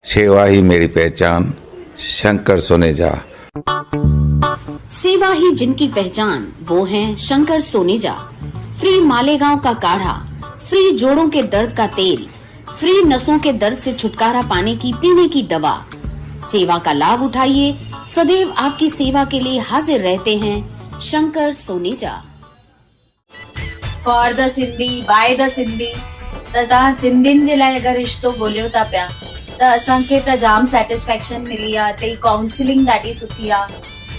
सेवा ही मेरी पहचान, शंकर सोनेजा। सेवा ही जिनकी पहचान, वो हैं शंकर सोनेजा। फ्री मालेगांव का काढ़ा, फ्री जोड़ों के दर्द का तेल, फ्री नसों के दर्द से छुटकारा पाने की पीने की दवा। सेवा का लाभ उठाइए, सदैव आपकी सेवा के लिए हाजिर रहते हैं Shankar Soneja. For the Sindhi by the Sindhi त तव्हां सिंधियुनि जे लाइ अगरि रिश्तो ॻोल्हियो था पिया त असांखे त जाम सेटिस्फेक्शन मिली आहे। हिते काउंसलिंग ॾाढी सुठी आहे।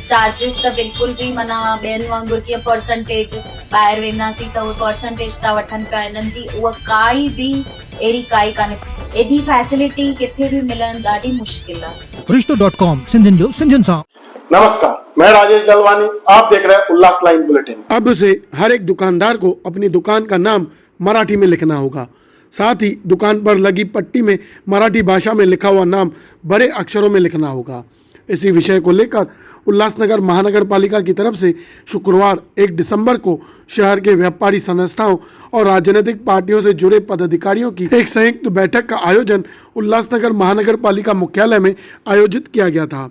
चार्जिस त बिल्कुल भी माना ॿियनि वांगुरु कीअं परसेंटेज ॿाहिरि वेंदासीं त उहे परसेंटेज था वठनि पिया, हिननि जी उहा काई बि अहिड़ी काई कान्हे। एॾी फैसिलिटी किथे भी मिलण ॾाढी मुश्किल आहे। रिश्तो.com सिंधियुनि जो सिंधियुनि सां। नमस्कार, मैं राजेश दलवानी, आप देख रहे हैं उल्लास लाइन बुलेटिन। अब से हर एक दुकानदार को अपनी दुकान का नाम मराठी में लिखना होगा। साथ ही दुकान पर लगी पट्टी में मराठी भाषा में लिखा हुआ नाम बड़े अक्षरों में लिखना होगा। इसी विषय को लेकर उल्लासनगर महानगर पालिका की तरफ से शुक्रवार 1 दिसंबर को शहर के व्यापारी संस्थाओं और राजनीतिक पार्टियों से जुड़े पदाधिकारियों की एक संयुक्त बैठक का आयोजन उल्लासनगर महानगर पालिका मुख्यालय में आयोजित किया गया था,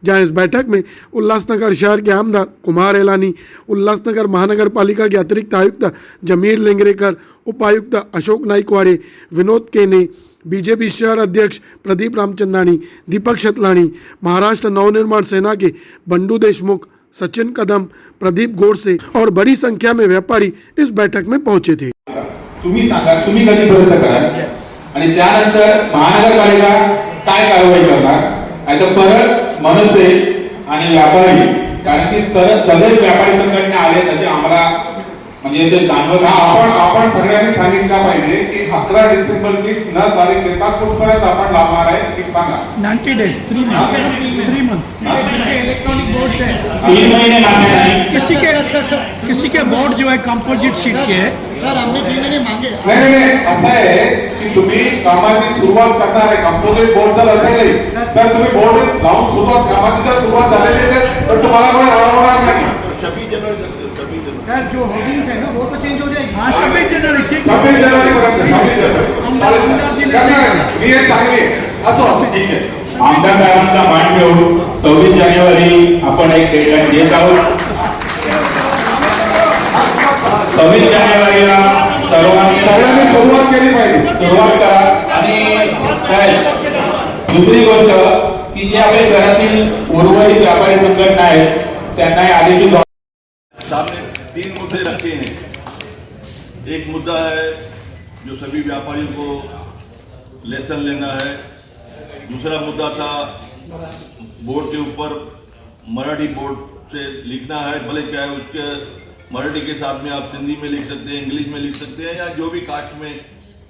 जहां इस बैठक में उल्लासनगर शहर के आमदार कुमार एलानी, उल्लासनगर महानगर पालिका के अतिरिक्त आयुक्त जमीर लेंगरेकर, उपायुक्त अशोक नाइकवाड़े, विनोद केने, बीजेपी शहर अध्यक्ष प्रदीप रामचंदानी, दीपक शतलानी, महाराष्ट्र नवनिर्माण सेना के बंडू देशमुख, सचिन कदम, प्रदीप गोडसे और बड़ी संख्या में व्यापारी इस बैठक में पहुंचे थे। तुम्ही सांगा, तुम्ही कधी बंद कराल आणि त्यानंतर महानगरपालिका काय कारवाई करणार? आता परत मनसे आणि व्यापारी, कारण की सदैव व्यापारी संघटना आले तसे आम्हाला म्हणजे ते जाणवत आपण सगळ्यांनी सांगितलं पाहिजे की 11 डिसेंबरची न तारीख देता कुठपर्यंत आपण लावणार आहे ते सांगा। 90 days, 3 months। इलेक्ट्रॉनिक बोर्ड है 3 महीने मांगे नहीं। किसी के बोर्ड जो है कंपोजिट शीट के है। सर, हमने 3 महीने मांगे। नाही, असं आहे की तुम्ही कामाची सुरुवात करणार आहे, कंपोजिट बोर्ड जर असेल तर तुम्ही बोर्ड लावून कामाची जर सुरुवात झालेली असेल तर तुम्हाला कोणी अडवणार नाही। 26 जनवरी सर, जो होर्डिंग्स है ना वो तो चेंज हो जाएगी। 26 जनवरी पर्यंत 26 ठीक आहे। आमदार साहेबांचा मान घेऊन 26 जानेवारी आपण एक डेडलाईन देत आहोत। 26 जानेवारीला सर्वांनी सुरुवात केली पाहिजे, सुरुवात करा। आणि दुसरी गोष्ट की जे आपल्या शहरातील उर्वरित व्यापारी संघटना आहेत त्यांना हे आदेशित सामने 3 मुद्दे रखे हैं। एक मुद्दा है जो सभी व्यापारियों को लेसन लेना है। दूसरा मुद्दा था बोर्ड के ऊपर मराठी बोर्ड से लिखना है, भले चाहे उसके मराठी के साथ में आप हिंदी में लिख सकते हैं, इंग्लिश में लिख सकते हैं, या जो भी कास्ट में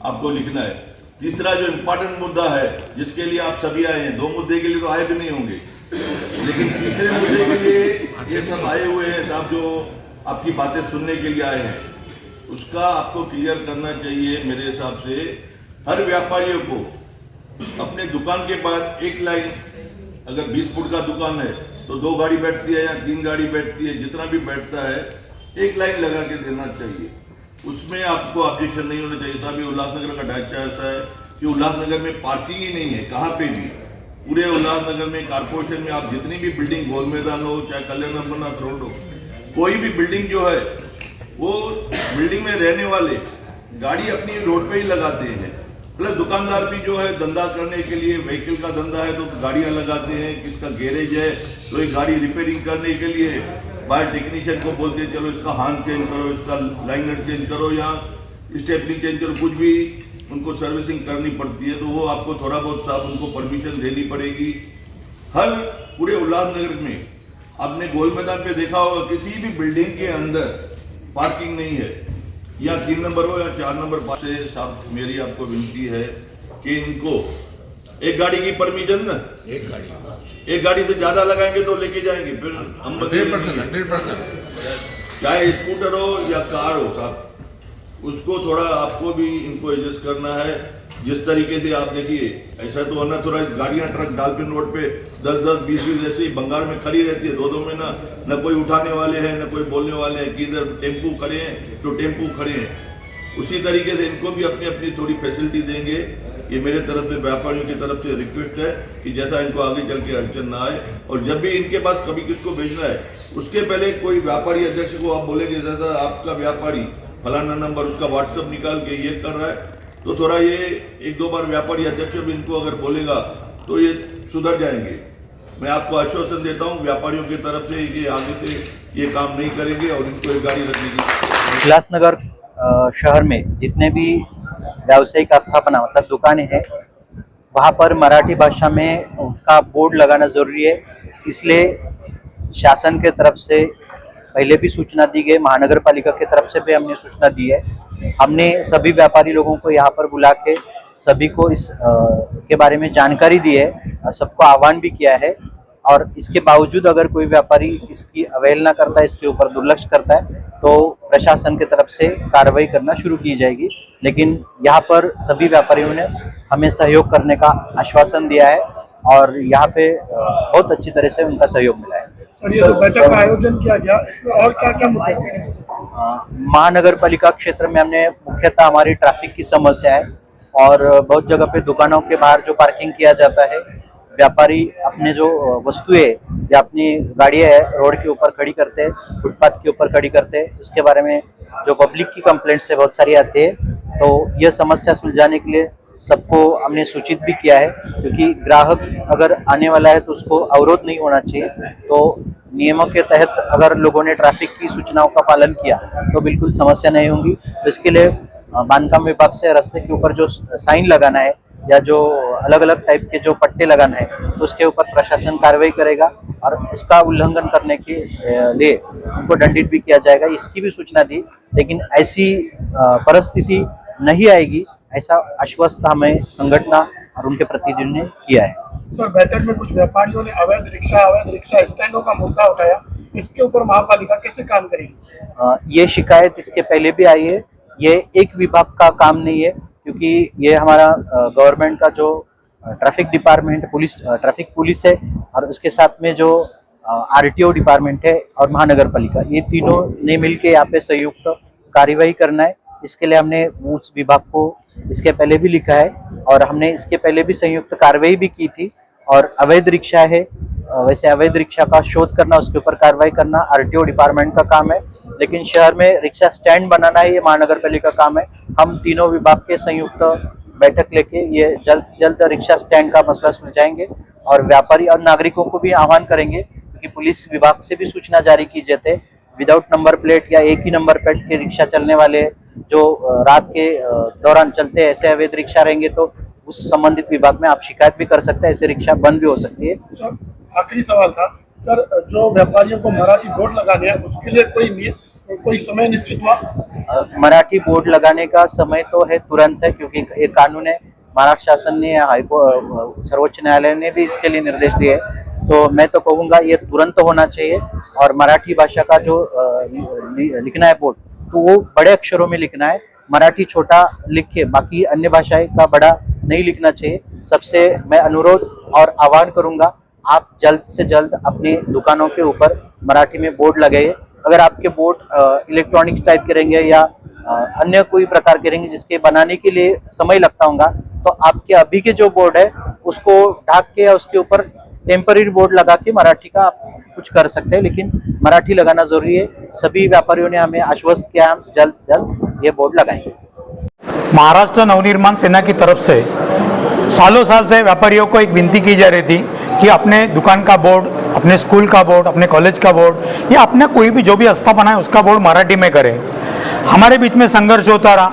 आपको लिखना है। तीसरा जो इम्पोर्टेंट मुद्दा है जिसके लिए आप सभी आए हैं, 2 मुद्दे के लिए तो आए भी नहीं होंगे, लेकिन तीसरे मुद्दे के लिए ये सब आए हुए हैं साहब, जो आपकी बातें सुनने के लिए आए हैं, उसका आपको क्लियर करना चाहिए। मेरे हिसाब से हर व्यापारियों को अपने दुकान के बाद एक लाइन, अगर 20 फुट का दुकान है तो 2 गाड़ी बैठती है या 3 गाड़ी बैठती है, जितना भी बैठता है एक लाइन लगा के देना चाहिए। उसमें आपको ऑब्जेक्शन नहीं होना चाहिए। साहब, उल्लासनगर का ढांचा ऐसा है कि उल्लासनगर में पार्किंग ही नहीं है कहाँ पे भी। पूरे उल्लासनगर में कारपोरेशन में आप जितनी भी बिल्डिंग, गोल मैदान हो चाहे कल्याण अमरनाथ रोड हो, कोई भी बिल्डिंग जो है वो बिल्डिंग में रहने वाले गाड़ी अपनी रोड पे ही लगाते हैं। प्लस दुकानदार भी जो है धंधा करने के लिए, व्हीकल का धंधा है तो गाड़ियां लगाते हैं। किसका गैरेज है तो एक गाड़ी रिपेयरिंग करने के लिए बाहर टेक्नीशियन को बोलते हैं चलो इसका हार्न चेंज करो, इसका लाइनर चेंज करो या स्टेपनी चेंज करो, कुछ भी उनको सर्विसिंग करनी पड़ती है तो वो आपको थोड़ा बहुत साहब उनको परमिशन देनी पड़ेगी। हर पूरे उल्लासनगर में आपने गोल मैदान पे देखा होगा किसी भी बिल्डिंग के अंदर पार्किंग नहीं है, या 3 नंबर हो या 4 नंबर पास से। साहब, मेरी आपको विनती है कि इनको एक गाड़ी की परमिशन ना, एक गाड़ी से ज्यादा लगाएंगे तो लेके जाएंगे, फिर हम 1.5% चाहे स्कूटर हो या कार हो साहब, उसको थोड़ा आपको भी इनको एडजस्ट करना है। जिस तरीके से आप देखिए, ऐसा तो वरना थोड़ा गाड़ियां ट्रक डाल्फिन रोड पे 10-10, 20-20 ऐसे ही बंगाल में खड़ी रहती है, 2-2 में ना कोई उठाने वाले हैं, न कोई बोलने वाले हैं कि इधर टेम्पू खड़े हैं तो टेम्पू खड़े हैं। उसी तरीके से इनको भी अपनी अपनी थोड़ी फैसिलिटी देंगे ये मेरे तरफ से व्यापारियों की तरफ से रिक्वेस्ट है कि जैसा इनको आगे चल के अड़चन ना आए, और जब भी इनके पास कभी किसको भेजना है उसके पहले कोई व्यापारी अध्यक्ष को आप बोलेंगे जैसा आपका व्यापारी फलाना नंबर उसका व्हाट्सएप निकाल के ये कर रहा है, तो थोड़ा ये एक दो बार व्यापारी अध्यक्ष भी इनको अगर बोलेगा तो ये सुधर जाएंगे। मैं आपको आश्वासन देता हूँ व्यापारियों की तरफ से ये आगे से ये काम नहीं करेंगे और इनको एक गाड़ी रखने की। उल्लासनगर शहर में जितने भी व्यावसायिक आस्थापना मतलब दुकानें हैं वहाँ पर मराठी भाषा में उसका बोर्ड लगाना जरूरी है। इसलिए शासन के तरफ से पहले भी सूचना दी गई, महानगर पालिका की तरफ से भी हमने सूचना दी है। हमने सभी व्यापारी लोगों को यहाँ पर बुला के सभी को इस के बारे में जानकारी दी है और सबको आह्वान भी किया है। और इसके बावजूद अगर कोई व्यापारी इसकी अवहेलना करता है, इसके ऊपर दुर्लक्ष करता है, तो प्रशासन की तरफ से कार्रवाई करना शुरू की जाएगी। लेकिन यहाँ पर सभी व्यापारियों ने हमें सहयोग करने का आश्वासन दिया है और यहाँ पे बहुत अच्छी तरह से उनका सहयोग मिला है। सर, ये जो बैठक का आयोजन किया गया इसमें और क्या क्या मुद्दे थे? महानगर पालिका क्षेत्र में हमने मुख्यतः हमारी ट्रैफिक की समस्या है और बहुत जगह पे दुकानों के बाहर जो पार्किंग किया जाता है, व्यापारी अपने जो वस्तुएं या अपनी गाड़ियां है रोड के ऊपर खड़ी करते हैं, फुटपाथ के ऊपर खड़ी करते हैं, इसके बारे में जो पब्लिक की कंप्लेंट्स है बहुत सारी आती है। तो यह समस्या सुलझाने के लिए सबको हमने सूचित भी किया है, क्योंकि ग्राहक अगर आने वाला है तो उसको अवरोध नहीं होना चाहिए। तो नियमों के तहत अगर लोगों ने ट्रैफिक की सूचनाओं का पालन किया तो बिल्कुल समस्या नहीं होगी। तो इसके लिए बांधकाम विभाग से रास्ते के ऊपर जो साइन लगाना है या जो अलग अलग टाइप के जो पट्टे लगाना है तो उसके ऊपर प्रशासन कार्रवाई करेगा और उसका उल्लंघन करने के लिए उनको दंडित भी किया जाएगा, इसकी भी सूचना दी। लेकिन ऐसी परिस्थिति नहीं आएगी ऐसा आश्वस्त हमें संगठन और उनके प्रतिनिधियों ने किया है। सर, बैठक में कुछ व्यापारियों ने अवैध रिक्शा स्टैंडों का मुद्दा उठाया, इसके ऊपर महापालिका कैसे काम करेगी? ये शिकायत इसके पहले भी आई है। ये एक विभाग का काम नहीं है, क्योंकि ये हमारा गवर्नमेंट का जो ट्रैफिक डिपार्टमेंट ट्रैफिक पुलिस है और उसके साथ में जो आरटीओ डिपार्टमेंट है और महानगर पालिका, ये तीनों ने मिलके यहाँ पे संयुक्त कार्यवाही करना है। इसके लिए हमने उस विभाग को इसके पहले भी लिखा है और हमने इसके पहले भी संयुक्त कार्रवाई भी की थी। और अवैध रिक्शा है, वैसे अवैध रिक्शा का शोध करना, उसके ऊपर कार्रवाई करना आरटीओ डिपार्टमेंट का काम है। लेकिन शहर में रिक्शा स्टैंड बनाना है, ये महानगर पालिका का काम है। हम तीनों विभाग के संयुक्त बैठक लेके ये जल्द से जल्द रिक्शा स्टैंड का मसला सुलझाएंगे और व्यापारी और नागरिकों को भी आह्वान करेंगे, क्योंकि पुलिस विभाग से भी सूचना जारी की जाती है। विदाउट नंबर प्लेट या एक ही नंबर प्लेट के रिक्शा चलने वाले जो रात के दौरान चलते हैं, ऐसे अवैध रिक्शा रहेंगे तो उस संबंधित विभाग में आप शिकायत भी कर सकते हैं, ऐसे रिक्शा बंद भी हो सकती है। सर, आखिरी सवाल था सर, जो व्यापारियों को मराठी बोर्ड लगाने हैं उसके लिए कोई समय निश्चित हुआ? मराठी बोर्ड लगाने का समय तो है तुरंत है, क्योंकि ये कानून है। महाराष्ट्र शासन ने सर्वोच्च न्यायालय ने भी इसके लिए निर्देश दिए। तो मैं तो कहूँगा ये तुरंत होना चाहिए और मराठी भाषा का जो लिखना है बोर्ड तो वो बड़े अक्षरों में लिखना है। मराठी छोटा लिख के बाकी अन्य भाषाएं का बड़ा नहीं लिखना चाहिए। सबसे मैं अनुरोध और आह्वान करूंगा, आप जल्द से जल्द अपनी दुकानों के ऊपर मराठी में बोर्ड लगाइए। अगर आपके बोर्ड इलेक्ट्रॉनिक टाइप के रहेंगे या अन्य कोई प्रकार के रहेंगे जिसके बनाने के लिए समय लगता होगा, तो आपके अभी के जो बोर्ड है उसको ढाक के या उसके ऊपर टेम्पररी बोर्ड लगा के मराठी का आप कुछ कर सकते हैं। लेकिन मराठी लगाना जरूरी है। सभी व्यापारियों ने हमें आश्वस्त किया, हम जल्द से जल्द ये बोर्ड लगाएंगे। महाराष्ट्र नवनिर्माण सेना की तरफ से सालों साल से व्यापारियों को एक विनती की जा रही थी कि अपने दुकान का बोर्ड, अपने स्कूल का बोर्ड, अपने कॉलेज का बोर्ड या अपना कोई भी जो भी स्थापना है उसका बोर्ड मराठी में करें। हमारे बीच में संघर्ष होता रहा,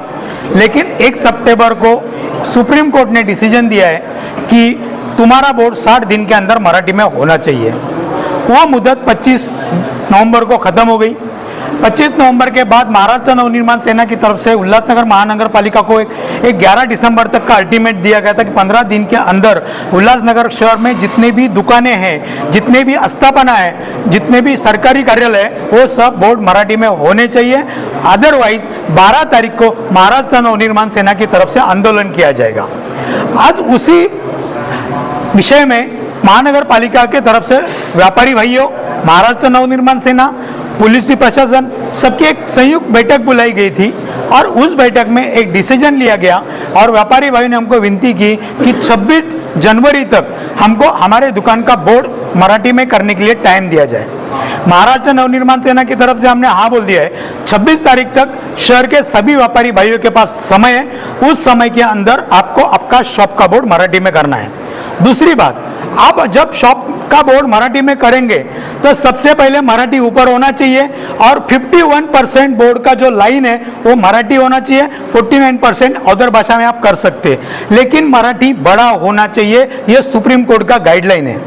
लेकिन 1 सितंबर को सुप्रीम कोर्ट ने डिसीजन दिया है कि तुम्हारा बोर्ड 60 दिन के अंदर मराठी में होना चाहिए। वो मुदत 25 नवंबर को ख़त्म हो गई। 25 नवंबर के बाद महाराष्ट्र नवनिर्माण सेना की तरफ से उल्लासनगर महानगर पालिका को एक 11 दिसंबर तक का अल्टीमेट दिया गया था कि 15 दिन के अंदर उल्लासनगर शहर में जितने भी दुकानें हैं, जितने भी स्थापना है, जितने भी सरकारी कार्यालय है, वो सब बोर्ड मराठी में होने चाहिए। अदरवाइज 12 तारीख को महाराष्ट्र नवनिर्माण सेना की तरफ से आंदोलन किया जाएगा। आज उसी विषय में महानगर पालिका के तरफ से व्यापारी भाइयों, महाराष्ट्र नवनिर्माण सेना पुलिस की प्रशासन सबकी एक संयुक्त बैठक बुलाई गई थी और उस बैठक में एक डिसीजन लिया गया और व्यापारी भाई ने हमको विनती की कि 26 जनवरी तक हमको हमारे दुकान का बोर्ड मराठी में करने के लिए टाइम दिया जाए। महाराष्ट्र नवनिर्माण सेना की तरफ से हमने हाँ बोल दिया है। 26 तारीख तक शहर के सभी व्यापारी भाइयों के पास समय है, उस समय के अंदर आपको आपका शॉप का बोर्ड मराठी में करना है। दूसरी बात, आप जब शॉप का बोर्ड मराठी में करेंगे तो सबसे पहले मराठी ऊपर होना चाहिए और 51% बोर्ड का जो लाइन है वो मराठी होना चाहिए, 49% अदर भाषा में आप कर सकते हैं, लेकिन मराठी बड़ा होना चाहिए। ये सुप्रीम कोर्ट का गाइडलाइन है।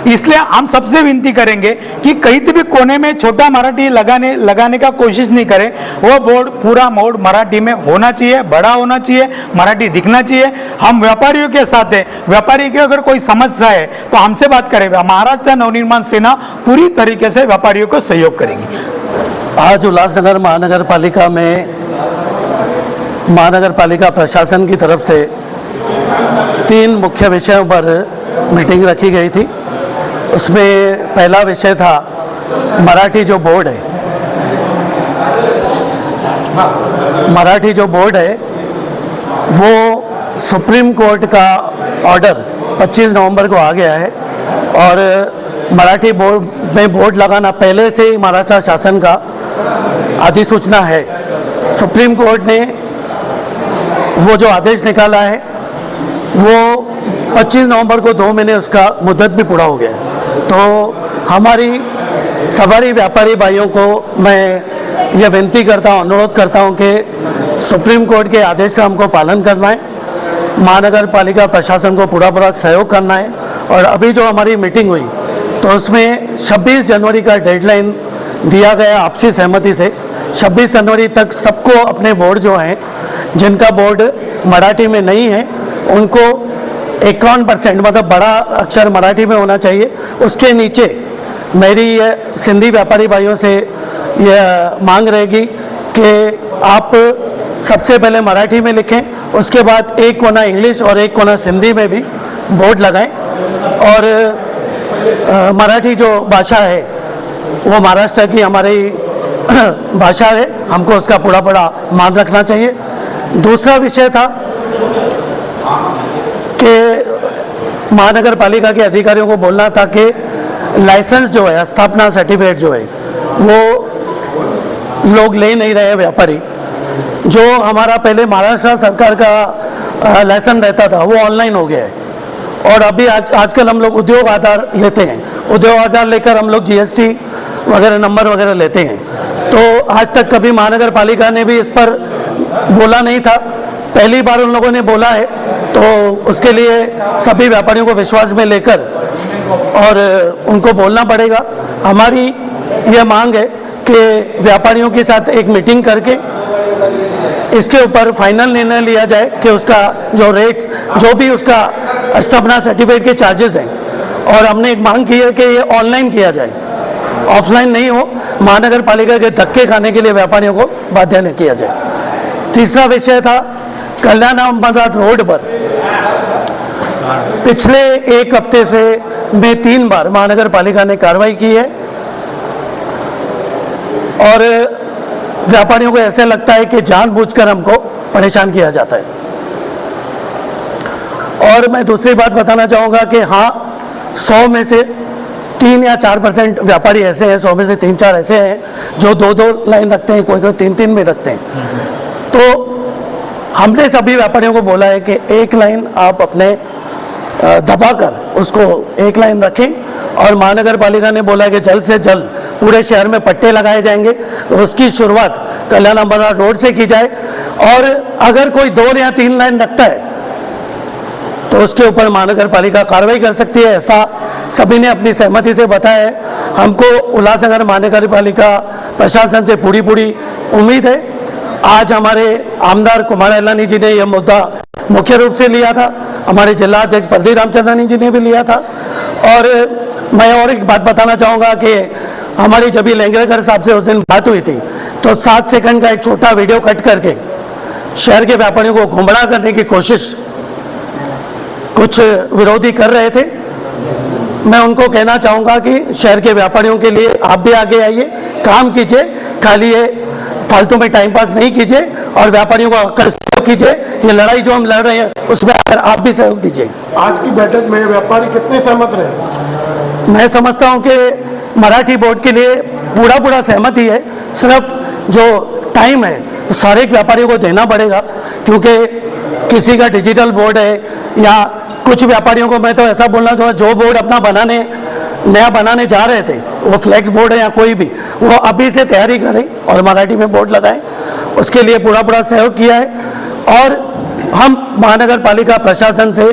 इसलिए हम सबसे विनती करेंगे कि कहीं भी कोने में छोटा मराठी लगाने का कोशिश नहीं करें। वो बोर्ड पूरा बोर्ड मराठी में होना चाहिए, बड़ा होना चाहिए, मराठी दिखना चाहिए। हम व्यापारियों के साथ हैं, व्यापारी की अगर कोई समस्या है तो हमसे बात करें। महाराष्ट्र नवनिर्माण सेना पूरी तरीके से व्यापारियों को सहयोग करेगी। आज उल्लासनगर महानगर पालिका में महानगर पालिका प्रशासन की तरफ से 3 मुख्य विषयों पर मीटिंग रखी गई थी। उसमें पहला विषय था मराठी जो बोर्ड है, मराठी जो बोर्ड है वो सुप्रीम कोर्ट का ऑर्डर 25 नवंबर को आ गया है और मराठी बोर्ड में बोर्ड लगाना पहले से ही महाराष्ट्र शासन का अधिसूचना है। सुप्रीम कोर्ट ने वो जो आदेश निकाला है वो 25 नवंबर को 2 महीने उसका मुद्दत भी पूरा हो गया है। तो हमारी सवारी व्यापारी भाइयों को मैं ये विनती करता हूँ, अनुरोध करता हूँ कि सुप्रीम कोर्ट के आदेश का हमको पालन करना है, महानगर पालिका प्रशासन को पूरा सहयोग करना है। और अभी जो हमारी मीटिंग हुई तो उसमें 26 जनवरी का डेडलाइन दिया गया आपसी सहमति से। 26 जनवरी तक सबको अपने बोर्ड जो हैं जिनका बोर्ड मराठी में नहीं है उनको 51% मतलब बड़ा अक्षर मराठी में होना चाहिए। उसके नीचे मेरी ये सिंधी व्यापारी भाइयों से यह मांग रहेगी कि आप सबसे पहले मराठी में लिखें, उसके बाद एक कोना इंग्लिश और एक कोना सिंधी में भी बोर्ड लगाएं। और मराठी जो भाषा है वो महाराष्ट्र की हमारी भाषा है, हमको उसका पूरा मान रखना चाहिए। दूसरा विषय था कि महानगर पालिका के अधिकारियों को बोलना था कि लाइसेंस जो है, स्थापना सर्टिफिकेट जो है वो लोग ले नहीं रहे व्यापारी। जो हमारा पहले महाराष्ट्र सरकार का लाइसेंस रहता था वो ऑनलाइन हो गया है और अभी आजकल हम लोग उद्योग आधार लेते हैं। उद्योग आधार लेकर हम लोग GST वगैरह नंबर वगैरह लेते हैं। तो आज तक कभी महानगर पालिका ने भी इस पर बोला नहीं था, पहली बार उन लोगों ने बोला है। तो उसके लिए सभी व्यापारियों को विश्वास में लेकर और उनको बोलना पड़ेगा। हमारी यह मांग है कि व्यापारियों के साथ एक मीटिंग करके इसके ऊपर फाइनल निर्णय लिया जाए कि उसका जो रेट्स, जो भी उसका स्थापना सर्टिफिकेट के चार्जेस हैं, और हमने एक मांग की है कि ये ऑनलाइन किया जाए, ऑफलाइन नहीं हो। महानगर पालिका के धक्के खाने के लिए व्यापारियों को बाध्य न किया जाए। तीसरा विषय था कल्याण अहमदाबाद रोड पर पिछले 1 हफ्ते से में 3 बार महानगर पालिका ने कार्रवाई की है और व्यापारियों को ऐसे लगता है कि जानबूझकर हमको परेशान किया जाता है। और मैं दूसरी बात बताना चाहूँगा कि हाँ, 100 में से 3 या 4% व्यापारी ऐसे हैं, 100 में से 3-4 ऐसे हैं जो 2-2 लाइन रखते हैं, कोई 3-3 में रखते हैं। तो हमने सभी व्यापारियों को बोला है कि एक लाइन आप अपने दबाकर उसको एक लाइन रखें और महानगर पालिका ने बोला है कि जल्द से जल्द पूरे शहर में पट्टे लगाए जाएंगे। तो उसकी शुरुआत कल्याण अम्बरनाथ रोड से की जाए और अगर कोई 2 या 3 लाइन रखता है तो उसके ऊपर महानगर पालिका कार्रवाई कर सकती है। ऐसा सभी ने अपनी सहमति से बताया है। हमको उल्लासनगर महानगर पालिका प्रशासन से पूरी उम्मीद है। आज हमारे आमदार कुमार एलानी जी ने यह मुद्दा मुख्य रूप से लिया था, हमारे जिला अध्यक्ष प्रदीप रामचंद्रानी जी ने भी लिया था। और मैं और एक बात बताना चाहूँगा कि हमारी जब लेंगरेकर साहब से उस दिन बात हुई थी तो 7 सेकंड का एक छोटा वीडियो कट करके शहर के व्यापारियों को गुमराह करने की कोशिश कुछ विरोधी कर रहे थे। मैं उनको कहना चाहूँगा कि शहर के व्यापारियों के लिए आप भी आगे आइए, काम कीजिए, खाली ये फालतू में टाइम पास नहीं कीजिए और व्यापारियों को आकर सहयोग कीजिए। ये लड़ाई जो हम लड़ रहे हैं उसमें अगर आप भी सहयोग दीजिए। आज की बैठक में व्यापारी कितने सहमत रहे? मैं समझता हूं कि मराठी बोर्ड के लिए पूरा सहमति है। सिर्फ जो टाइम है सारे व्यापारियों को देना पड़ेगा, क्योंकि किसी का डिजिटल बोर्ड है या कुछ व्यापारियों को मैं तो ऐसा बोलना चाहूँगा, जो बोर्ड अपना नया बनाने जा रहे थे, वो फ्लेक्स बोर्ड है या कोई भी, वो अभी से तैयारी करें और मराठी में बोर्ड लगाएं। उसके लिए पूरा सहयोग किया है और हम महानगर पालिका प्रशासन से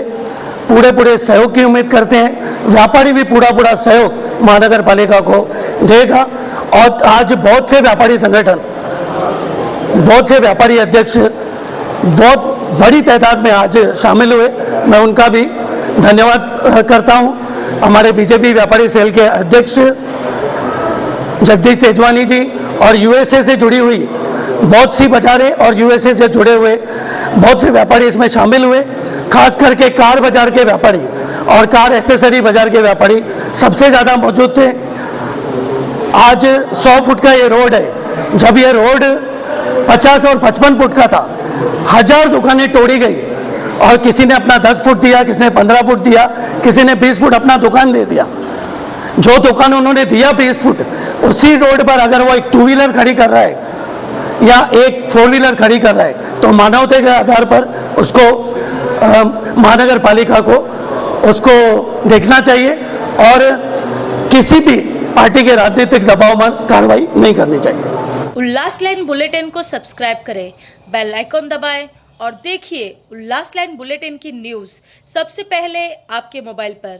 पूरे सहयोग की उम्मीद करते हैं। व्यापारी भी पूरा सहयोग महानगर पालिका को देगा। और आज बहुत से व्यापारी संगठन, बहुत से व्यापारी अध्यक्ष बहुत बड़ी तादाद में आज शामिल हुए, मैं उनका भी धन्यवाद करता हूं। हमारे बीजेपी व्यापारी सेल के अध्यक्ष जगदीश तेजवानी जी और यूएसए से जुड़ी हुई बहुत सी बाजारें और यूएसए से जुड़े हुए बहुत से व्यापारी इसमें शामिल हुए। खास करके कार बाजार के व्यापारी और कार एक्सेसरी बाजार के व्यापारी सबसे ज़्यादा मौजूद थे। आज 100 फुट का ये रोड है, जब ये रोड 50 और 55 फुट का था, 1000 दुकानें तोड़ी गई और किसी ने अपना 10 फुट दिया, किसी ने 15 फुट दिया, किसी ने 20 फुट अपना दुकान दे दिया। जो दुकान उन्होंने दिया 20 फुट, उसी रोड पर अगर वो एक 2 व्हीलर खड़ी कर रहा है या एक 4 व्हीलर खड़ी कर रहा है, तो मानवता के आधार पर उसको महानगर पालिका को उसको देखना चाहिए और किसी भी पार्टी के राजनीतिक दबाव में कार्रवाई नहीं करनी चाहिए। उल्लास लाइन बुलेटिन को सब्सक्राइब करें, बेल आइकॉन दबाएं और देखिए उल्लास लाइन बुलेटिन की न्यूज़ सबसे पहले आपके मोबाइल पर।